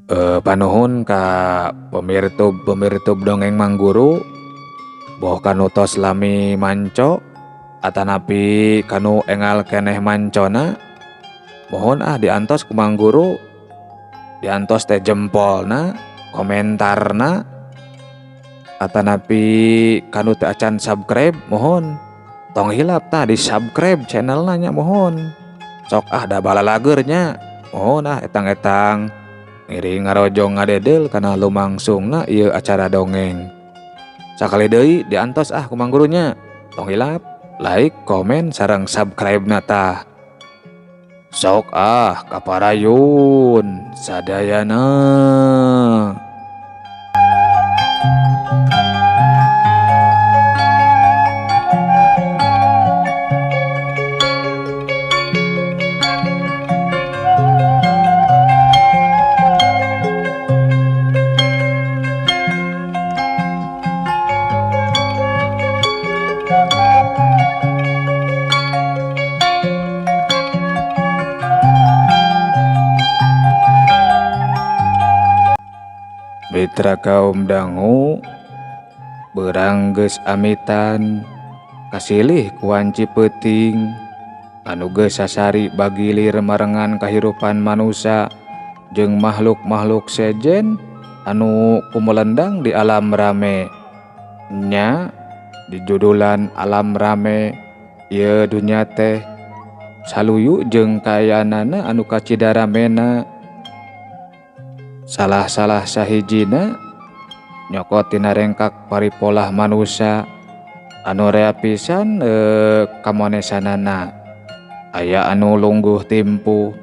Panuhun ka pemirtub dongeng Mangguru, boh kanu tos lami manco atanapi kanu engal keneh mancona, mohon diantos ku Mangguru, diantos teh jempolna, komentarna, atanapi kanu teu acan subscribe mohon tong hilap tah di subscribe channelna nya mohon. Sok da balalager nya, mohon etang-etang ngiring ngarojong ngadedel kana lumangsungna ieu acara dongeng. Sakali deui diantos ku Mangguru nya. Tong hilap like, komen sareng subscribe na tah. Sok kaparayun sadayana. Mitra kaum dangu, beurang geus amitan kasilih ku wanci peuting anu geus sasari bagilir marengan kahirupan manusia jeung makhluk-makhluk sejen anu kumelendang di alam rame. Nya di judulan alam rame ieu dunya teh saluyu jeung kayanana anu kacidaramena. Salah-salah sahijina nyokot tina rengkak paripolah manusia anu rea pisan kamonesanana. Aya anu lungguh timpu,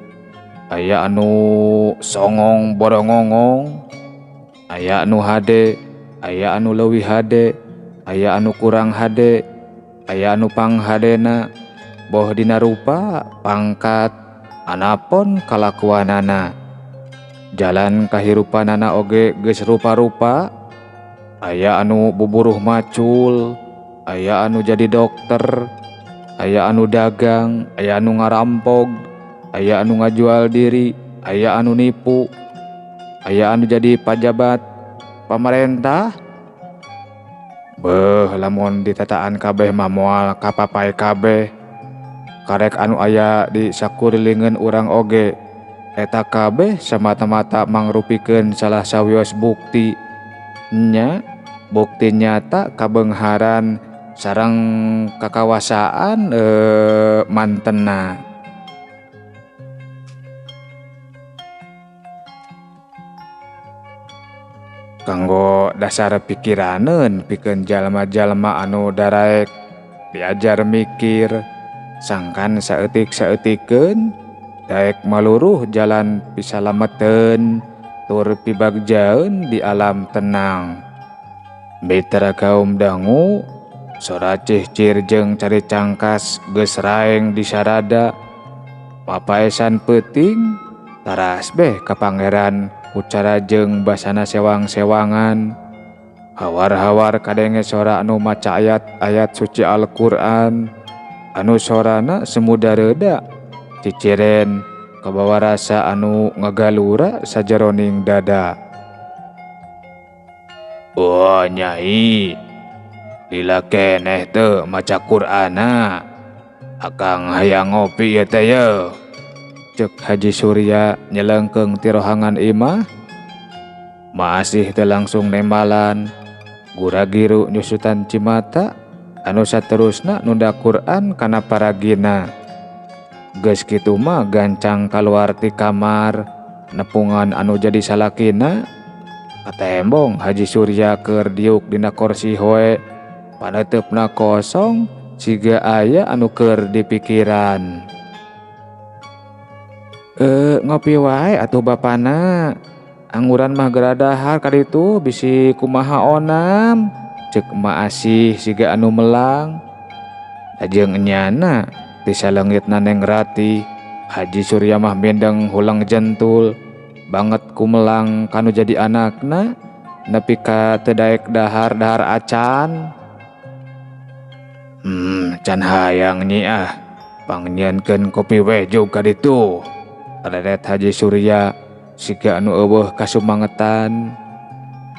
aya anu songong borongongong, aya anu hade, aya anu leuwih hade, aya anu kurang hade, aya anu panghadena, boh dina rupa, pangkat, anapun kalakuanana. Jalan kahirupanana oge geus rupa-rupa, aya anu buburuh macul, aya anu jadi dokter, aya anu dagang, aya anu ngarampog, aya anu ngajual diri, aya anu nipu, aya anu jadi pajabat pamarentah. Beuh lamun ditataan kabeh mah moal kapapai kabeh. Karek anu aya di sakurilingeun urang oge eta kabeh samata-mata mangrupikeun salah sawios bukti nya, bukti nyata kabeungharan sareng kakawasaan mantenna. Kanggo dasar pikiraneun pikeun jalma-jalma anu daraek diajar mikir sangkan saeutik-saeutikeun daek maluruh jalan pisalameteun tur pibagjaeun di alam tenang. Mitra kaum dangu, sora cihcir jeung cari cangkas geus raeng di sarada. Papaesan peuting taras beh ka pangeran ucara jeung basana sewang-sewangan. Hawar-hawar kadenge sora anu maca ayat-ayat suci Al-Qur'an anu sorana semu dareuda ciciren kabawa rasa anu ngagalura sajeroning dada. Oh Nyai, lila keneh teu maca Qur'ana, akang hayang ngopi ieu teh yeuh. Ceuk Haji Surya nyelengkeung ti rohangan imah. Maasih teu langsung nembalan, gura-giru nyusutan cimata anu saterusna nunda Qur'an kana paragina. Geus kitu mah gancang kaluar ti kamar, nepungan anu jadi salakina. Katembong Haji Surya keur diuk dina kursi hoe, paneteupna kosong siga aya anu keur dipikiran. Ngopi wae atuh bapana, angguran mah geradahar kaditu bisi kumaha onam, ceuk Maasih siga anu melang. Lajeng nyana ti salengitna Neng Rati, Haji Surya mah mendeng hulang jentul banget kumelang kanu jadi anakna nepi ka teu daek dahar-dahar acan. Can hayang nyi Pangnyiankeun kopi we juga ditu. Redet Haji Surya siga anu eueuh kasumangetan.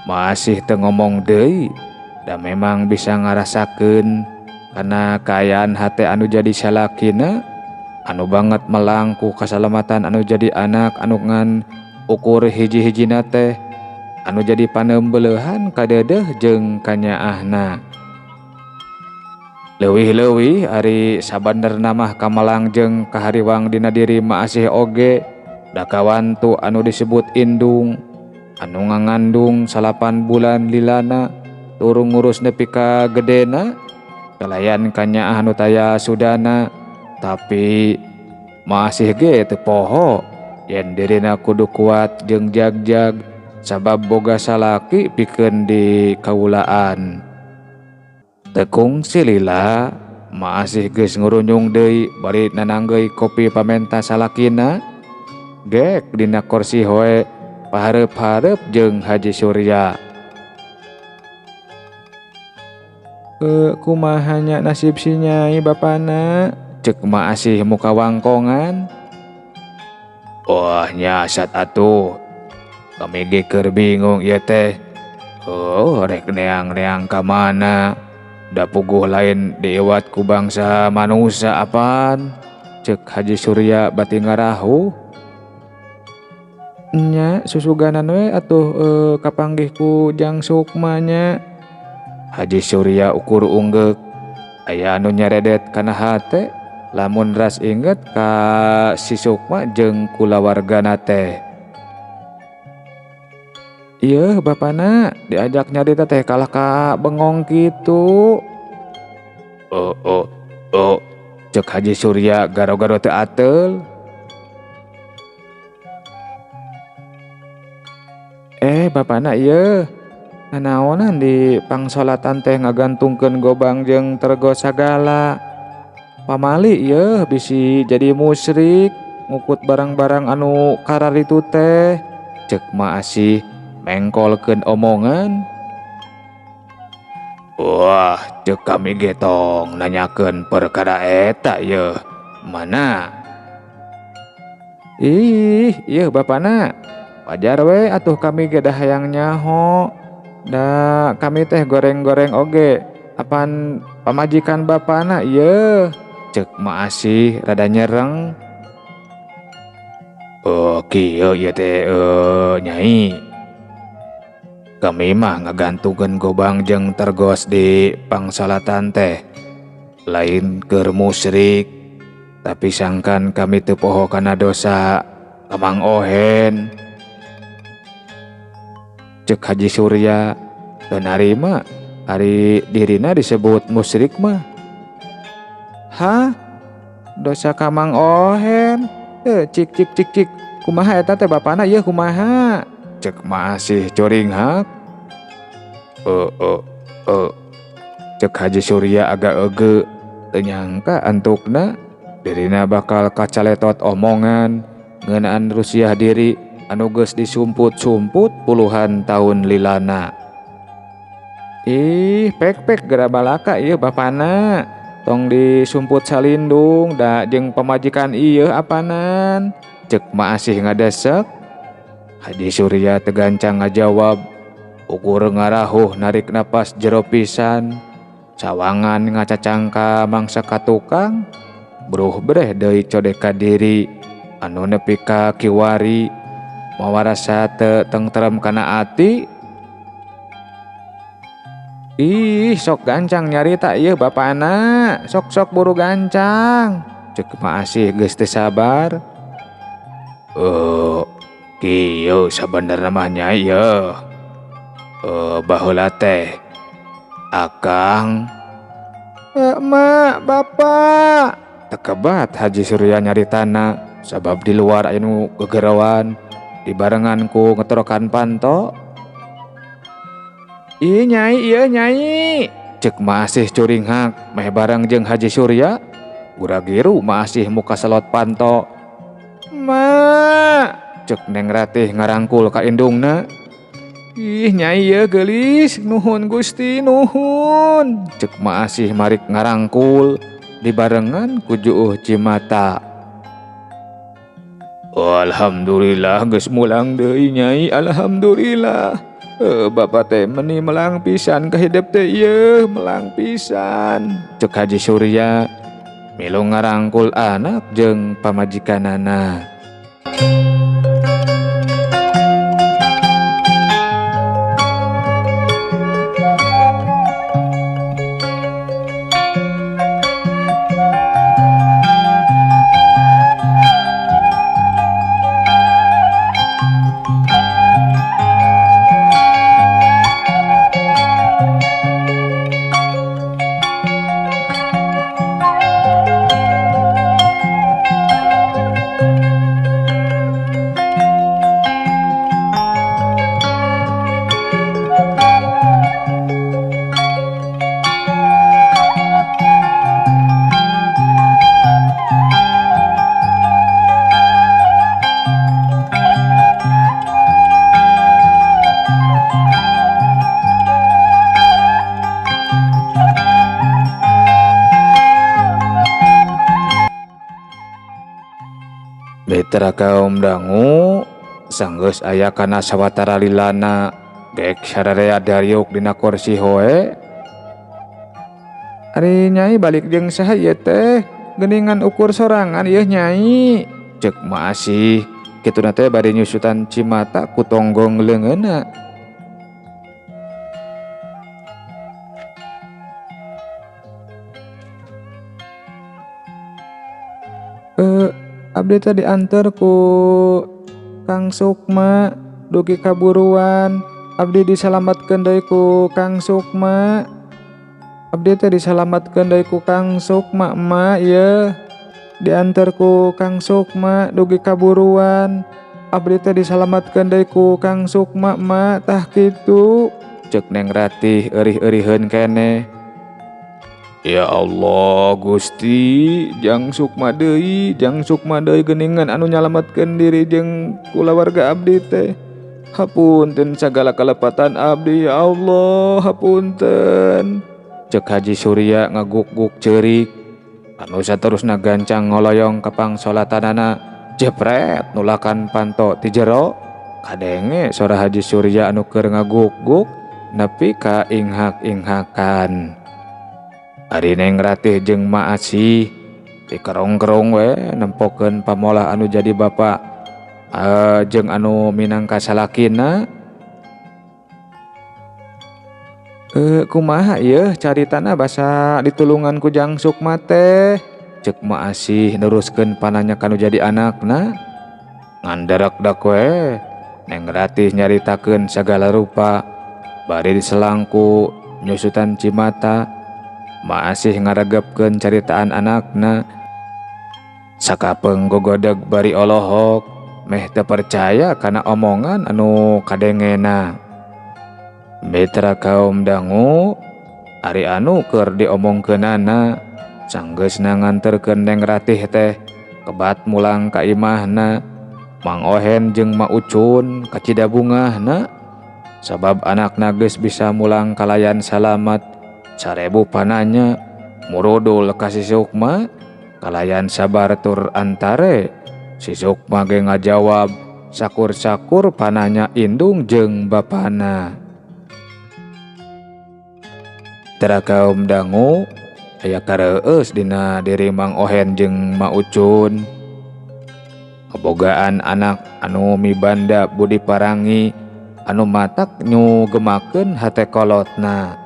Masih teu ngomong deui, da memang bisa ngarasakeun karena kaayaan hate anu jadi salakina anu banget melangku kasalamatan anu jadi anak anu ngan ukur hiji-hijina teh anu jadi panembeleuhan kadedeh jeung kanyaahna. Leuwih-leuwih ari sabanderna mah Kamalang jeung kahariwang dina diri Maasih oge da kawantu anu disebut indung anu ngangandung 8 bulan lilana turung ngurus nepi ka gedena kalayan kanyaah anu taya sudana. Tapi Maasih ge teu poho yen dirina kudu kuat jeung jagjag sabab boga salaki pikeun di kaulaan. Tekung silila Maasih geus ngurunyung deui bari nananggeui kopi pamenta salakina gek dina kursi hoe pahareup-hareup jeung Haji Surya. Kumaha nya nasib si Nyai bapana, cek Maasih muka wangkongan. Wah nyasat atuh, kami ge keur bingung ieu teh. Rek neang-neang ka mana? Da puguh lain diiwat ku bangsa manusia apaan? Cek Haji Surya bati ngarahu. Nya susuganan we atuh kapanggih ku Jang Sukma nya. Haji Surya ukur unggek, aya anu nyaredet kana hate lamun ras inget ka si Sukma jeung kulawargana teh. Ieu bapana diajak nyarita teh kalah ka bengong kitu. Cek Haji Surya garo-garo teu ateul. Bapana ieu nanaonan di pangsolatan teh ngagantungkeun gobang jeung tergo sagala. Pamali ieu bisi jadi musyrik ngukut barang-barang anu kararitu teh. Cek Maasih mengkolkeun omongan. Wah, cek kami getong nanyakeun perkara eta ieu. Mana? Ieu bapana wajar we atuh kami ge dah hayang nyaho. Da kami teh goreng-goreng oge. Apaan pamajikan bapana ieu? Cek Maasih rada nyereng. Kieu ieu teh Nyai. Kami mah ngagantungkeun gobang jeung tergos di pangsalatan teh. Lain keur musyrik. Tapi sangkan kami teu poho kana dosa Kamang Ohen. Cek Haji Surya teu narima ari dirina disebut musyrik mah. Hah? Dosa Kamang Ohen? Cik. Kumaha eta teh bapana ieu kumaha? Cek Maasih coring hak. Cek Haji Surya agak ege teu nyangka antukna dirina bakal kacaletot omongan ngeunaan rusiah diri anu geus disumput-sumput puluhan tahun lilana. Pek gara balaka ieu bapana. Tong disumput salindung da jeung pamajikan ieu apanan? Cek Maasih ngadesek. Haji Surya tegancang ngajawab, ukur ngarahuh narik napas jero pisan. Sawangan ngacacang ka mangsa katukang. Bruh breh deui codek ka diri anu nepi ka kiwari. Mawarasa teu tentrem kana ati. Sok gancang nyarita ieu bapana. Sok buru gancang. Cek Maasih geus teu sabar. Kieu sabenerna mah Nyai yeuh. Baheula teh Akang. Mak, Bapak. Tekebat Haji Surya nyaritana sabab di luar anu gegerewan dibarengan ku ngetorokan panto. Nyai. Cek Maasih curing hak meh bareng jeung Haji Surya. Gura-giru Maasih muka selot panto. Mak, cek Neng Ratih ngarangkul ka indungna. Nyai ieu geulis, nuhun Gusti, nuhun. Cek Maasih marik ngarangkul dibarengan ku Juuh Cimata. Alhamdulillah geus mulang deui Nyai, alhamdulillah. Bapak teh meni melang pisan ka hidup teh ieu, melang pisan. Cek Haji Surya milu ngarangkul anak jeung pamajikanana. Mitra kaum dangu sanggeus aya kana sawatara lilana dek sararea dariuk dina kursi hoe. Ari Nyai balik jeung saha ieu teh? Geuningan ukur sorangan ieu Nyai. Ceuk maasih kituna teh bade nyusutan cimata ku tonggong leungeunna. Abdi teh diantar ku Kang Sukma dugi kaburuan. Abdi disalamatkeun deui ku Kang Sukma. Abdi teh disalamatkeun deui ku Kang Sukma emak ieu. Diantar ku Kang Sukma dugi kaburuan. Abdi teh disalamatkeun deui ku Kang Sukma emak tah kitu. Ceuk Neng Ratih eurih-euriheun keneh. Ya Allah Gusti, jang Sukma deui geuningan anu nyalametkeun diri jeung kulawarga abdi teh. Hapunten sagala kalepatan abdi ya Allah, hapunten. Ceuk Haji Surya ngaguk-guk ceurik. Anu saterusna gancang ngoloyong ka pangsolatanana, jepret nulakan panto ti jero. Kadenge sora Haji Surya anu keur ngaguk-guk nepi ka inghak-inghakan. Ari Neng Ratih jeung Ma Asih ti kerong-kerong we nempokeun pamolah anu jadi bapa jeung anu minangka salakina. Kumaha ieu caritana basa ditulungan ku Jang Sukma teh? Ceuk Ma Asih neruskeun pananya kanu jadi anakna. Ngandarakdak we Neng Ratih nyaritakeun sagala rupa bari diselangku nyusutan cimata. Ma Asih ngaregepkeun caritaan anakna. Sakapeung gogodeg bari olohok meh teu percaya kana omongan anu kadengena. Mitra kaum dangu ari anu keur diomongkeunana sanggeusna nganterkeun Neng Ratih teh kebat mulang ka imahna. Mang Ohen jeung Ma Ucun ka Cidabungahna sabab anakna geus bisa mulang kalayan salamat. Sarebu pananya murudul ka si Sukma kalayan sabar tur antare. Si Sukma ge ngajawab sakur-sakur pananya indung jeung bapana. Tara kaum dangu aya kareueus dina diri Mang Ohen jeung Ma Ucun. Kebogaan anak anu mibanda budi parangi anu matak nyugemakeun hate kolotna.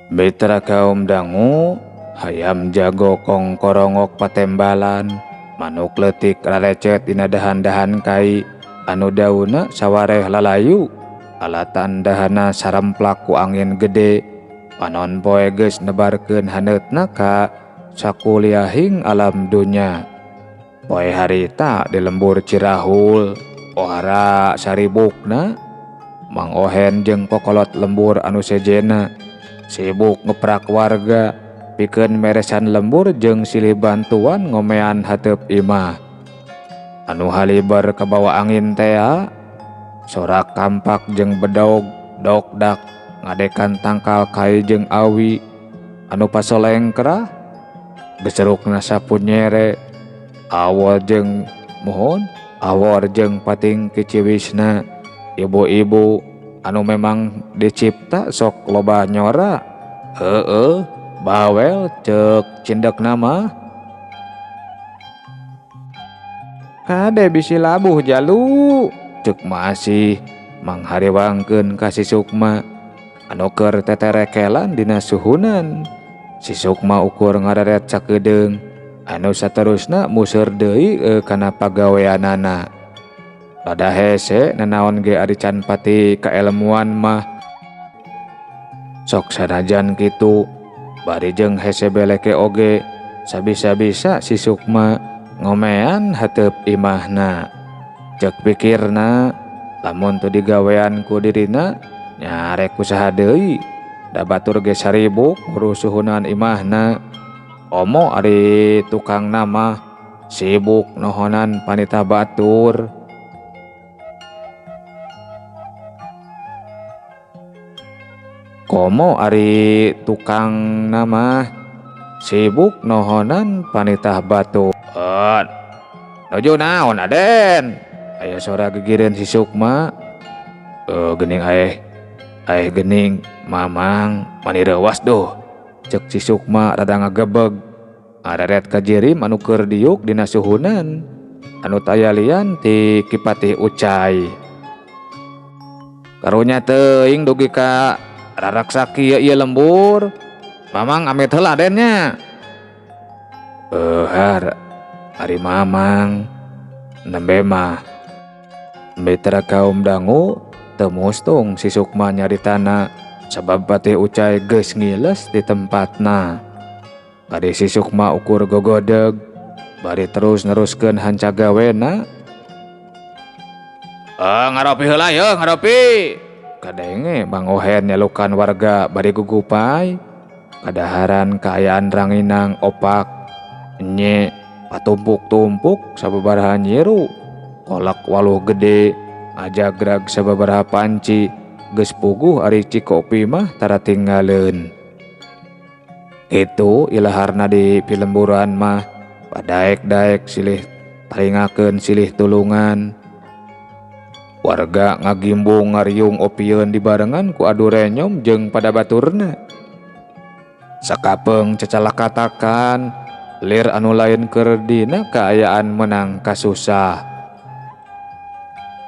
Mitra kaum dangu, hayam jago kong korongok patembalan, manuk letik ralecet dina dahan-dahan kai, anu dauna sawareh lalayu, alatan dahana saramplak ku angin gede, panon poe geus nebarkeun haneutna ka sakuliahing alam dunya. Poe harita di lembur Cirahul, ohara saribukna, Mang Ohen jeung kokolot lembur anu sejena sibuk ngeprak warga pikeun meresan lembur jeung silih bantuan ngomean hateup imah. Anu haliber kabawa angin tea sorak kampak jeung bedog dokdak ngadekan tangkal kai jeung awi anu pasoleng kerah beserukna sapu nyere awor jeung pating kiciwisna ibu-ibu anu memang dicipta sok loba nyora. Bawel cek cindek nama kade bisi labuh jalu cek masih manghariwangkeun ka si Sukma anu keur teterekelan dina suhunan. Si Sukma ukur ngareret sakedeung anu saterusna museur deui kana pagaweanana. Rada hese nanaon ge ari can pati kaelmuan mah. Sok sanajan kitu bari jeung hese beleke oge sabisa-bisa si Sukma ngomean hateup imahna. Cek pikirna lamun teu digawean ku dirina nya rek usaha deui. Da batur ge saribuk ngurus suhunan imahna. Omo ari tukang nama sibuk nohonan panita batur. Komo ari tukang nama sibuk nohonan panitah batu. Nuju naon Aden? Aya suara gegireun si Sukma. Gening aeh gening mamang mani rewas doh. Cek si Sukma rada ngagebeg. Areret ka jirim anu keur diuk dina suhunan anu taya lian ti Kipatih Ucai. Karunya teuing dugi ka raraksa kieu ieu lembur. Mamang amit heula Adennya. Ari mamang nembe mah. Mitra kaum dangu teu mustung si Sukma nyaritana sabab Patih Ucai geus ngiles di tempatna. Bari si Sukma ukur gogodeg bari terus neruskeun hanca gawena. Ngaropi heula yeuh ngaropi. Kadenge Mang Ohen nyalukan warga bari gugupay. Kadaharan kaayaan ranginang opak nye patumpuk-tumpuk sababaraha nyiru. Kolak waluh gede ajagrag sababaraha panci geus puguh ari cikopi mah tara tinggaleun. Itu ilaharna di pilemburan mah padaek-daek silih taringakeun silih tulungan. Warga ngagimbung ngariung opieun dibarengan ku adu renyom jeung pada baturna. Sakapeung cecalak katakan lir anu lain keur dina kaayaan menang kasusah.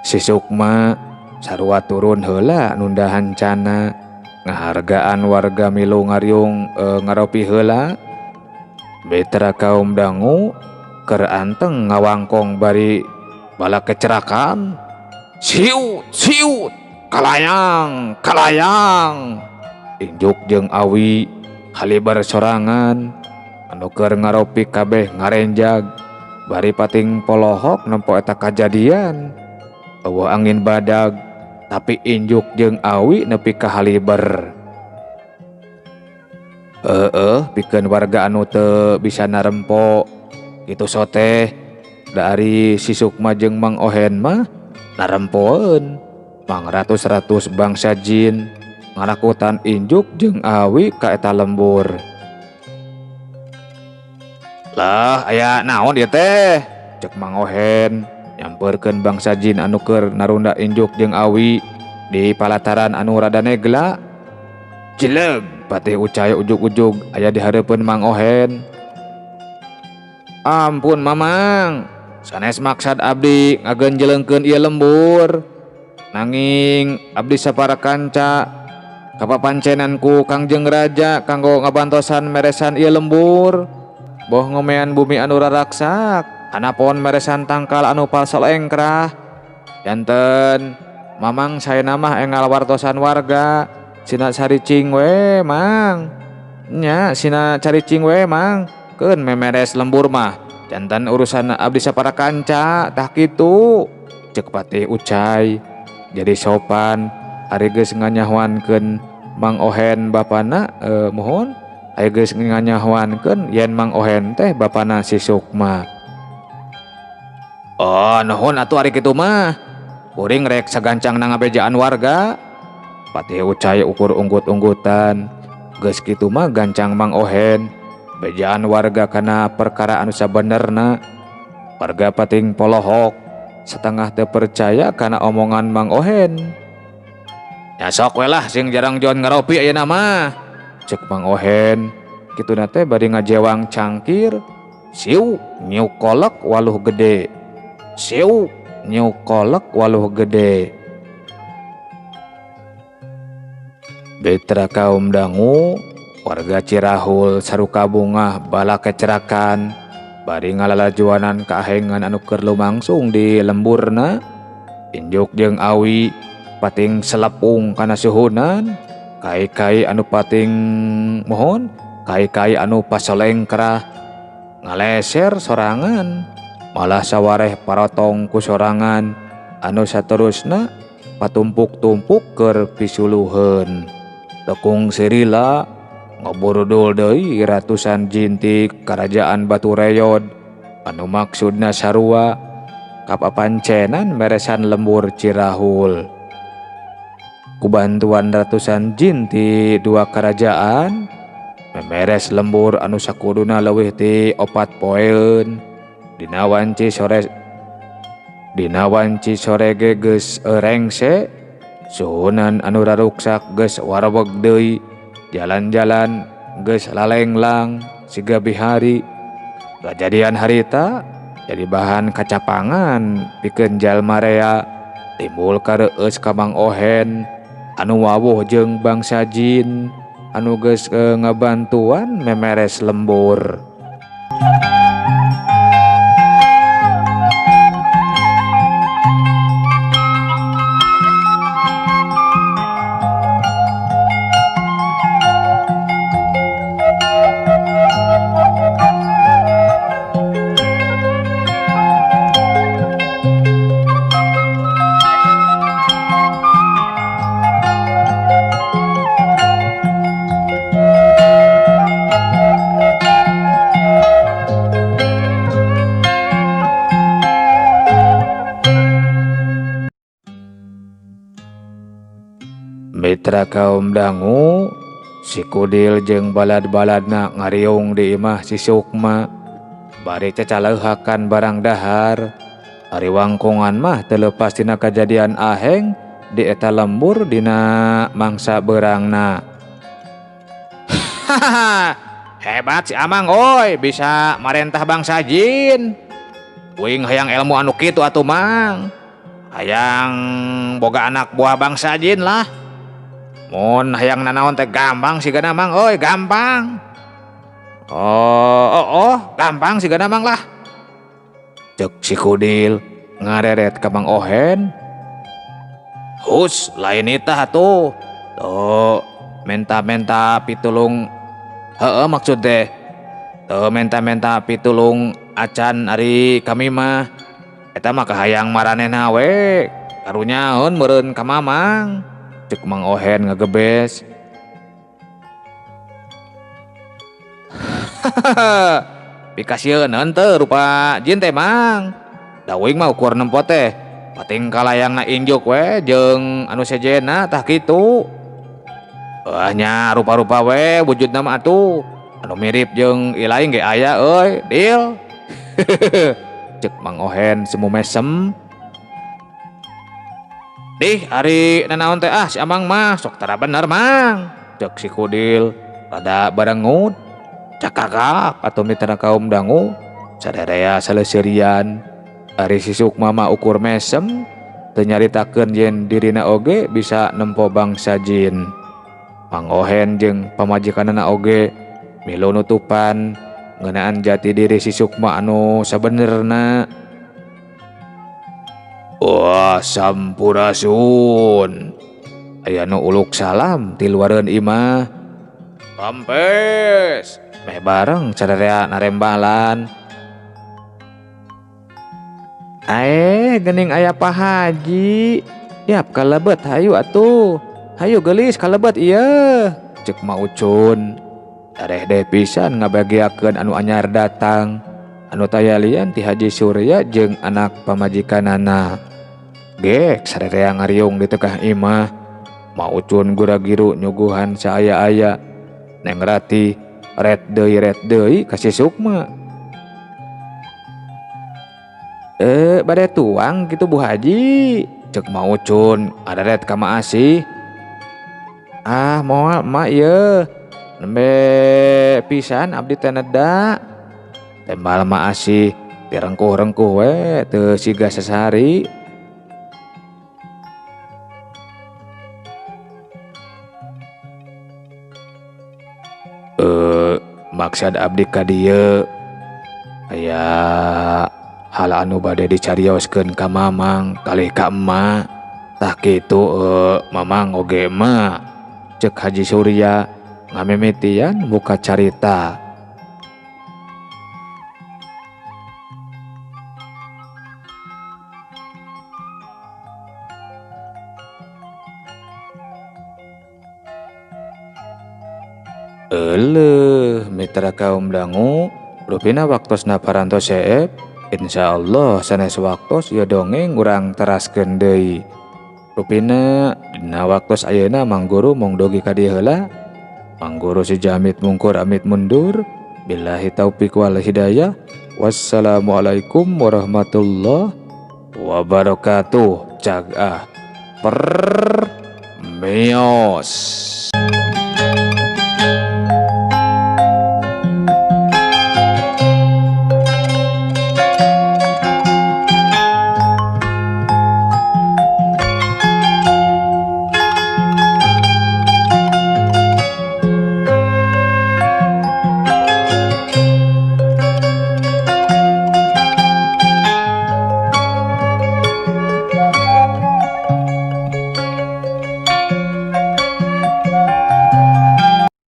Si Sukma sarua turun heula nunda hancana ngahargaan warga milu ngariung ngaropi heula. Mitra kaum dangu keur anteng ngawangkong bari bala kecerakan. Siut, kalayang. Injuk jeung awi haliber sorangan anu keur ngaropi kabeh ngarenjag bari pating polohok nempo eta kajadian. Eueuh angin badag tapi injuk jeung awi nepi ka haliber. Pikeun warga anu teu bisa narempo kitu soteh dari si Sukma jeung Mang Ohen mah narempoeun mang ratus-ratus bangsa jin ngarakutan injuk jeung awi ka eta lembur. Lah aya naon ieu teh? Cek Mang Ohen nyampeurkeun bangsa jin anu keur narunda injuk jeung awi di palataran anu rada negla. Cileug Patih Ucai ujug-ujug aya di hareupeun Mang Ohen. Ampun Mamang, sanes maksad abdi ngagenjeleungkeun ieu lembur. Nanging abdi sapara kanca Kapapancenanku Kangjeng Raja kanggo ngabantosan meresan ieu lembur. Boh ngomean bumi anu raraksak, anapun meresan tangkal anu palsel engkrah. Janten mamang saya namah engal wartosan warga. Sina caricing we mang. Nya sina caricing we mang. Keun memeres lembur mah. Janten urusan abdi sapara kanca tah kitu. Cek Patih Ucai. Jadi sopan ari geus nganyahwankeun Mang Ohen bapana mohon ari geus nganyahwankeun yen Mang Ohen teh bapana si Sukma. Oh nuhun atuh ari kitu mah. Kuring rek sagancang na ngabejaan warga. Patih Ucai ukur unggut-unggutan. Geus kitu mah gancang Mang Ohen bejaan warga kana perkara anu sabenerna. Warga pating polohok setengah teu percaya kana omongan Mang Ohen. Ya sok we lah sing jarang jon ngaropi ayeuna mah. Cek Mang Ohen. Kituna teh bari ngajewang cangkir. Siu nyiu kolek waluh gede. Siu nyiu kolek waluh gede. Betra kaum dangu, warga Cirahul saruka bungah bala kecerakan. Bari ngalalajuanan kaahengan anu keur lumangsung di lemburna. Injuk jeung awi pating selepung kana suhunan. Kai-kai anu pating mohon, kai-kai anu pasolengkrah ngaleser sorangan. Malah sawareh parotong ku sorangan anu saterusna patumpuk-tumpuk keur pisuluheun. Tekung sirila ngobrol deui ratusan jintik kerajaan Batureyod anu maksudna sarua kapapancenan meresan lembur Cirahul. Kubantuan ratusan jinti dua kerajaan memeres lembur anu sakuduna leuwih ti 4 poeun. Dina wanci sore ge geus rengse. Suhunan anu raruksak geus warweg deui. Jalan-jalan geus lalenglang siga bihari. Kajadian harita jadi bahan kacapangan pikeun jalma rea. Timbul kareueus ka Mang Ohen anu wawuh jeung bangsa jin anu geus ngabantuan memeres lembur. Mitra kaum dangu, si Kudil jeung balad-baladna ngariung di imah si Sukma. Bari cacaleuhakan barang dahar. Ari wangkungan mah teu leupas tina kajadian aheng di eta lembur dina mangsa beurangna. Hebat si Amang oi, bisa marentah bangsa jin. Uing hayang ilmu anu kitu atuh Mang. Hayang boga anak buah bangsa jin lah. Mun hayang nanaon teh gampang sigana Mang oi, gampang. Oh, gampang sigana Mang lah. Cek si Kudil ngareret ka Mang Ohen. Hus, lain itah atuh. Tuh, menta-menta pitulung. Heueuh maksud teh. Tuh menta-menta pitulung acan ari kami mah. Eta mah kahayang maranehna we. Karunyaeun meureun ka Mamang. Cek Mang Ohen ngagebes. Pikasieun henteu rupa jin teh Mang. Da uing mah ukur nempo teh pating kalayangna injuk we jeung anu sejena tah kitu. Nya rupa-rupa we wujudna mah atuh anu mirip jeung ilaing ge aya euy, deal. Cek Mang Ohen semu mesem. Dih, ari nanaon teh si Amang mah sok tara bener Mang. Cek si Kudil rada barengut. Cakakak atuh mitra kaum dangu sadaya saleuseurian. Ari si Sukma mah ukur mesem teu nyaritakeun yen dirina oge bisa nempo bangsa jin. Mang Ohen jeung pamajikanana oge milu nutupan ngeunaan jati diri si Sukma anu sabenerna. Wah, sampurasun. Aya nu uluk salam ti luareun imah. Rampes, meh bareng sadarea narembalan. Geuning aya Pak Haji. Yap kalebet hayu atuh. Hayu geulis kalebet ieu. Ceuk Ma Ucun. Dareh deh pisan ngabagiakeun anu anyar datang. Anu tayalian ti Haji Surya jeung anak pamajikanana. Gek sadarea ngariung di tengah imah. Ma Ucun gura-giru nyuguhan saaya-aya. Neng Rati ret deui ka si Sukma. Bade tuang gitu Bu Haji. Ceuk Ma Ucun, ada ret ka Ma Asih. Moal emak ieu. Nembe pisan abdi teh neda. Tembal Ma Asih direngkuh-rengkuh we teu siga sasari. Maksud abdi ka dieu aya hal anu bade dicarioskeun ka Mamang kalih ka emak. Tah kitu Mamang oge emak. Ceuk Haji Surya ngamimitian buka carita. Mitra kaum dangu, rupina waktosna parantos seep. Insyaallah sanes waktos ya dongeng urang teraskeun deui. Rupina dina waktos ayeuna Mang Guru mong dogi ka dieu heula. Mang Guru sijamit mungkur amit mundur. Billahi taufik wal hidayah. Wassalamualaikum warahmatullahi wabarakatuh. Cagah per meos.